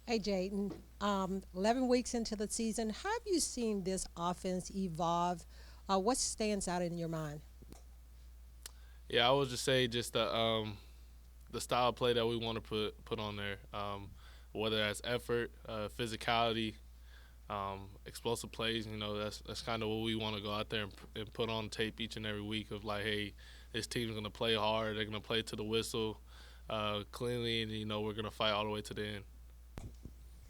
Hey, Jaden. 11 weeks into the season, how have you seen this offense evolve? What stands out in your mind? Yeah, I would just say just the style of play that we want to put on there, whether that's effort, physicality, explosive plays. That's kind of what we want to go out there and put on tape each and every week of like, hey, this team's gonna play hard. They're gonna play to the whistle, cleanly, and we're gonna fight all the way to the end.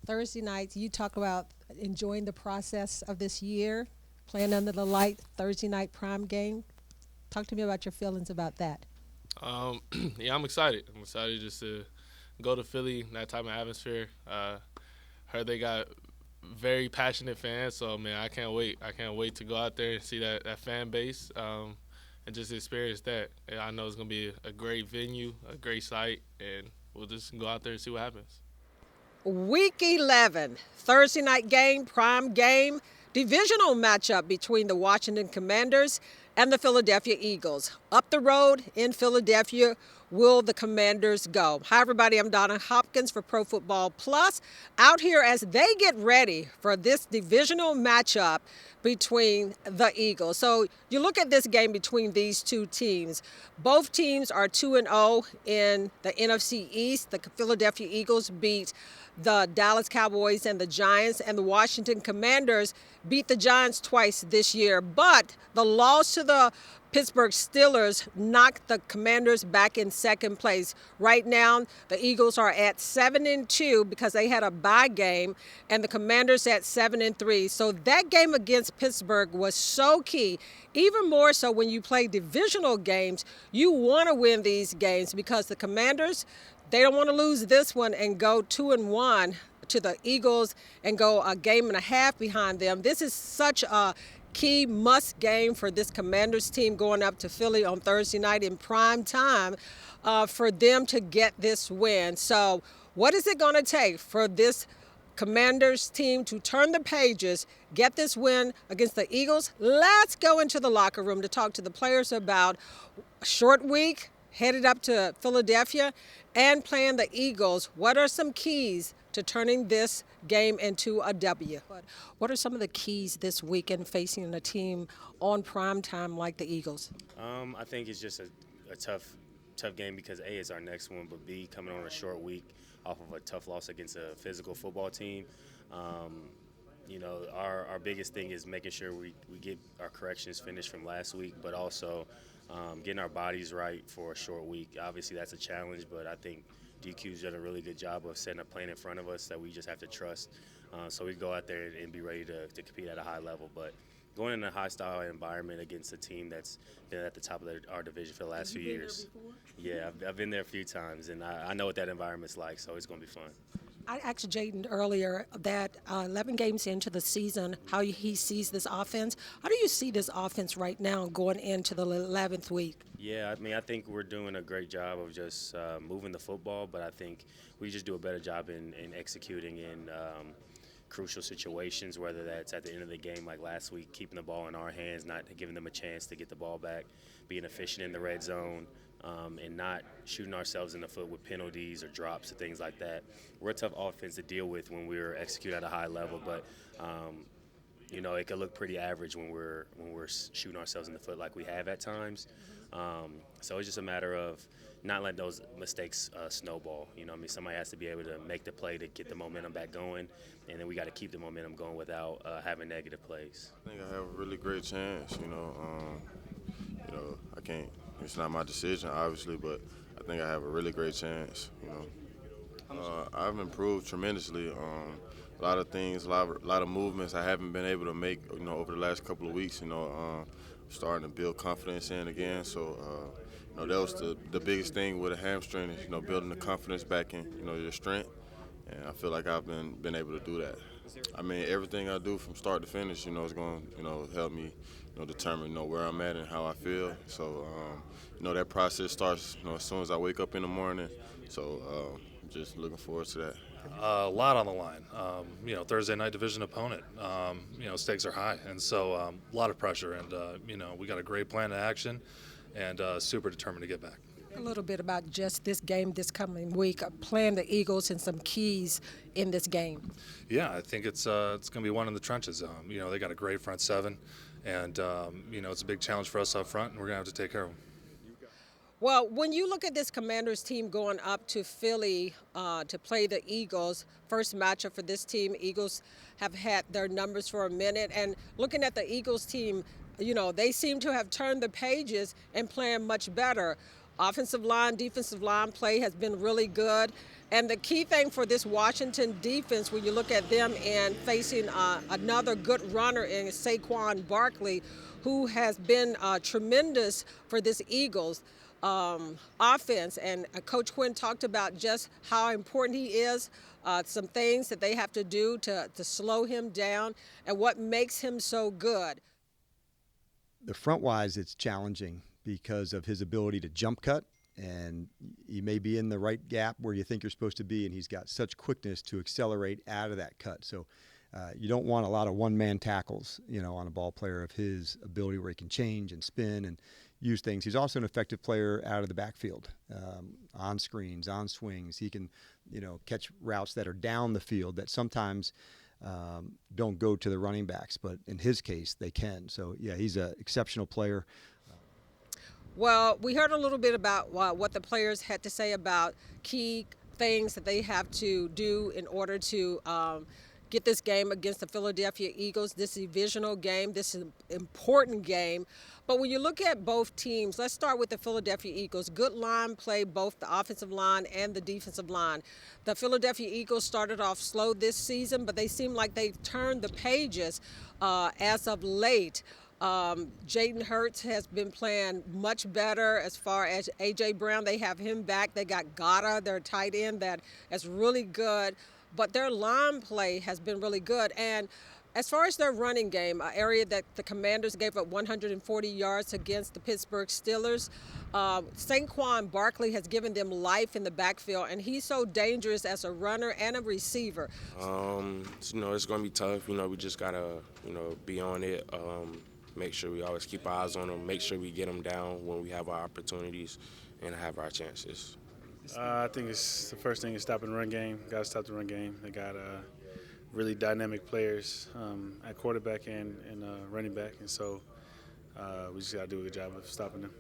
Thursday nights, you talk about enjoying the process of this year, playing under the light, Thursday night prime game. Talk to me about your feelings about that. Yeah, I'm excited. I'm excited just to go to Philly, that type of atmosphere. Heard they got very passionate fans, so man, I can't wait. I can't wait to go out there and see that fan base, and just experience that. And I know it's gonna be a great venue, a great site, and we'll just go out there and see what happens. Week 11, Thursday night game, prime game, divisional matchup between the Washington Commanders and the Philadelphia Eagles. Up the road in Philadelphia, will the Commanders go? Hi, everybody. I'm Donna Hopkins for Pro Football Plus. Out here as they get ready for this divisional matchup between the Eagles. So you look at this game between these two teams. Both teams are 2-0 in the NFC East. The Philadelphia Eagles beat the Dallas Cowboys and the Giants, and the Washington Commanders beat the Giants twice this year. But the loss to the Pittsburgh Steelers knocked the Commanders back in second place. Right now, the Eagles are at 7-2 because they had a bye game, and the Commanders at 7-3. So that game against Pittsburgh was so key. Even more so when you play divisional games, you want to win these games because the Commanders, they don't want to lose this one and go 2-1 to the Eagles and go a game and a half behind them. This is such a key must game for this Commanders team going up to Philly on Thursday night in prime time for them to get this win. So what is it going to take for this Commanders team to turn the pages, get this win against the Eagles? Let's go into the locker room to talk to the players about a short week, headed up to Philadelphia and playing the Eagles. What are some keys to turning this game into a W? What are some of the keys this weekend facing a team on prime time like the Eagles? I think it's just a tough game because A is our next one, but B coming on a short week off of a tough loss against a physical football team. Um, our biggest thing is making sure we get our corrections finished from last week, but also getting our bodies right for a short week. Obviously, that's a challenge, but I think DQ's done a really good job of setting a plan in front of us that we just have to trust. So we go out there and be ready to compete at a high level. But going in a high-style environment against a team that's been at the top of our division for the last few years. Yeah, I've been there a few times, and I know what that environment's like, so it's going to be fun. I asked Jaden earlier that 11 games into the season, how he sees this offense. How do you see this offense right now going into the 11th week? Yeah, I mean, I think we're doing a great job of just moving the football, but I think we just do a better job in executing in crucial situations, whether that's at the end of the game like last week, keeping the ball in our hands, not giving them a chance to get the ball back, being efficient in the red zone, and not shooting ourselves in the foot with penalties or drops or things like that. We're a tough offense to deal with when we're executing at a high level, but it could look pretty average when we're shooting ourselves in the foot like we have at times. So it's just a matter of not letting those mistakes snowball. Somebody has to be able to make the play to get the momentum back going, and then we got to keep the momentum going without having negative plays. I think I have a really great chance. I can't. It's not my decision, obviously, but I think I have a really great chance. I've improved tremendously. A lot of things, a lot of movements I haven't been able to make. Over the last couple of weeks. Starting to build confidence in again. So, that was the biggest thing with a hamstring is building the confidence back in your strength. And I feel like I've been able to do that. I mean, everything I do from start to finish, is going to help me, determine, where I'm at and how I feel. So, that process starts, as soon as I wake up in the morning. So, I'm just looking forward to that. A lot on the line. Thursday night division opponent. Stakes are high, and so a lot of pressure. And we got a great plan of action, and super determined to get back. A little bit about just this game this coming week, playing the Eagles and some keys in this game. Yeah, I think it's going to be one in the trenches. They got a great front seven, and it's a big challenge for us up front, and we're going to have to take care of them. Well, when you look at this Commanders team going up to Philly to play the Eagles, first matchup for this team, Eagles have had their numbers for a minute. And looking at the Eagles team, they seem to have turned the pages and playing much better. Offensive line, defensive line play has been really good. And the key thing for this Washington defense, when you look at them and facing another good runner in Saquon Barkley, who has been tremendous for this Eagles offense. And Coach Quinn talked about just how important he is, some things that they have to do to slow him down, and what makes him so good. The front-wise, it's challenging because of his ability to jump cut, and he may be in the right gap where you think you're supposed to be, and he's got such quickness to accelerate out of that cut. So you don't want a lot of one-man tackles, on a ball player of his ability where he can change and spin and use things. He's also an effective player out of the backfield, on screens, on swings. He can, catch routes that are down the field that sometimes don't go to the running backs, but in his case, they can. So, yeah, he's an exceptional player. Well, we heard a little bit about what the players had to say about key things that they have to do in order to get this game against the Philadelphia Eagles, this divisional game, this important game. But when you look at both teams, let's start with the Philadelphia Eagles. Good line play, both the offensive line and the defensive line. The Philadelphia Eagles started off slow this season, but they seem like they've turned the pages as of late. Jaden Hurts has been playing much better. As far as A.J. Brown, they have him back. They got Gata, their tight end, that is really good. But their line play has been really good. And as far as their running game, an area that the Commanders gave up 140 yards against the Pittsburgh Steelers, Saquon Barkley has given them life in the backfield, and he's so dangerous as a runner and a receiver. It's going to be tough. We just got to, be on it, make sure we always keep our eyes on them, make sure we get them down when we have our opportunities and have our chances. I think it's the first thing is stopping the run game. Got to stop the run game. They got really dynamic players at quarterback and running back, and so we just got to do a good job of stopping them.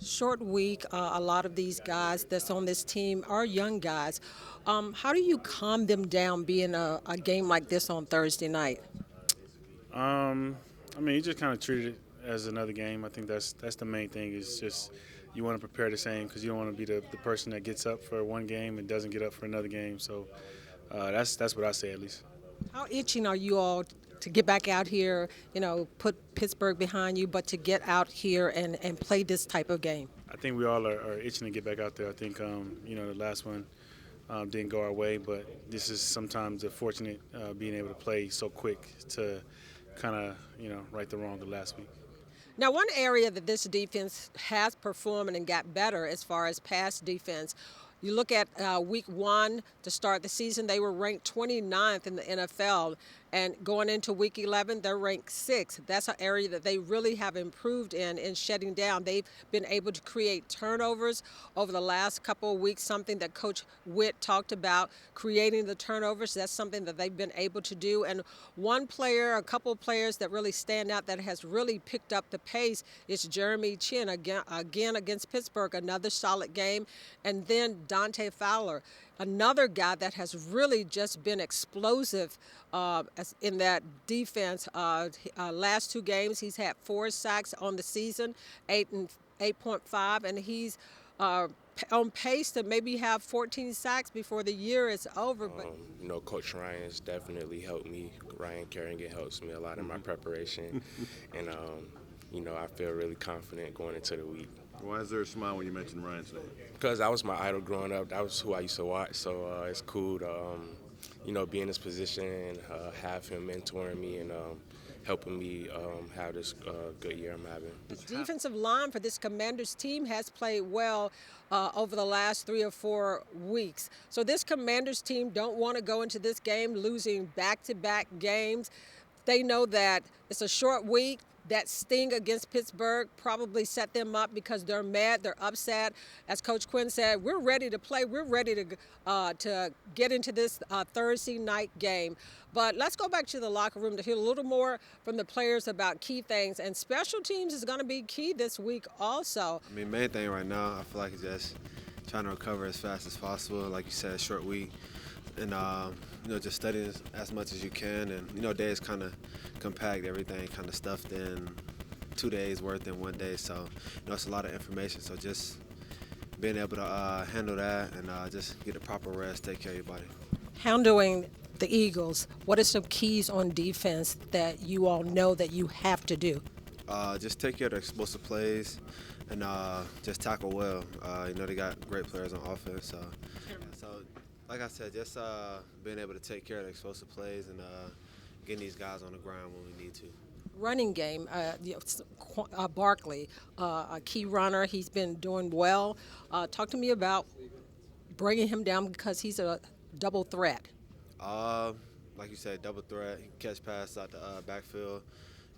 Short week, a lot of these guys that's on this team are young guys. How do you calm them down being a game like this on Thursday night? You just kind of treat it as another game. I think that's the main thing is just you want to prepare the same because you don't want to be the person that gets up for one game and doesn't get up for another game. So that's what I say at least. How itching are you all to get back out here, put Pittsburgh behind you, but to get out here and play this type of game? I think we all are itching to get back out there. I think, the last one didn't go our way, but this is sometimes the fortunate being able to play so quick to kind of, right the wrong of last week. Now, one area that this defense has performed and got better as far as pass defense, you look at week 1 to start the season, they were ranked 29th in the NFL. And going into week 11, they're ranked 6th. That's an area that they really have improved in shutting down. They've been able to create turnovers over the last couple of weeks, something that Coach Witt talked about, creating the turnovers. That's something that they've been able to do. And one player, a couple of players that really stand out that has really picked up the pace is Jeremy Chin, again against Pittsburgh, another solid game. And then Dante Fowler, another guy that has really just been explosive in that defense. Last 2 games, he's had 4 sacks on the season, 8.5, and he's on pace to maybe have 14 sacks before the year is over. But Coach Ryan's definitely helped me. Ryan Kerrigan helps me a lot in my preparation, and I feel really confident going into the week. Why is there a smile when you mention Ryan's name? Because that was my idol growing up. That was who I used to watch. So it's cool to, be in this position and have him mentoring me and helping me have this good year I'm having. The defensive line for this Commanders team has played well over the last 3 or 4 weeks. So this Commanders team don't want to go into this game losing back-to-back games. They know that it's a short week. that sting against Pittsburgh probably set them up because they're mad, they're upset. As Coach Quinn said, we're ready to play. We're ready to get into this Thursday night game. But let's go back to the locker room to hear a little more from the players about key things. And special teams is going to be key this week also. I mean, main thing right now, I feel like it's just trying to recover as fast as possible. Like you said, short week. And, just studying as much as you can. And, days kind of compact, everything kind of stuffed in 2 days worth in 1 day. So, it's a lot of information. So just being able to handle that and just get the proper rest, take care of your body. Handling the Eagles, what are some keys on defense that you all know that you have to do? Just take care of the explosive plays and just tackle well. They got great players on offense. So like I said, just being able to take care of the explosive plays and getting these guys on the ground when we need to. Running game, Barkley, a key runner. He's been doing well. Talk to me about bringing him down because he's a double threat. Like you said, double threat. He can catch passes out the backfield,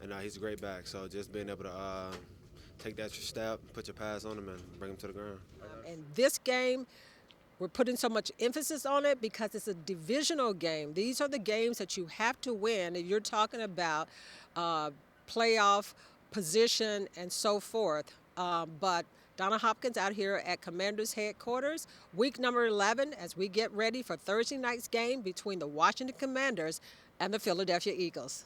and he's a great back. So just being able to take that extra step, put your pass on him, and bring him to the ground. And this game, we're putting so much emphasis on it because it's a divisional game. These are the games that you have to win, and you're talking about playoff position and so forth. But Donna Hopkins out here at Commanders headquarters, week number 11, as we get ready for Thursday night's game between the Washington Commanders and the Philadelphia Eagles.